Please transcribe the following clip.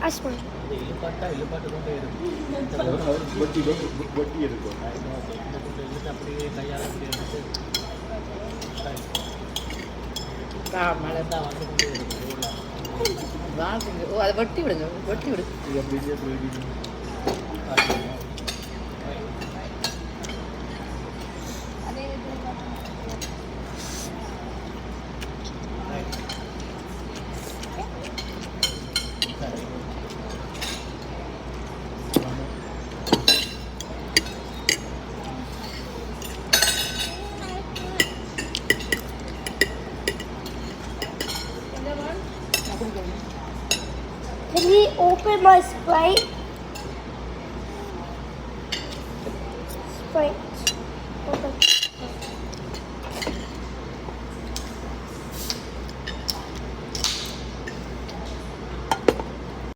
அஷ் பண்ணு. இழுப்பாட்டு கொண்டே இருக்கும். வட்டி இருக்கும். இந்த கொண்டு இழுத்து அப்படியே கையால் அப்படியே எடுத்து மழை தான் வந்து கொண்டே இருக்கும். ஓ அதை வெட்டி விடுங்க, வெட்டி விடு. இது அப்படியே போயிடுது. Can we open my Sprite? Sprite. Open.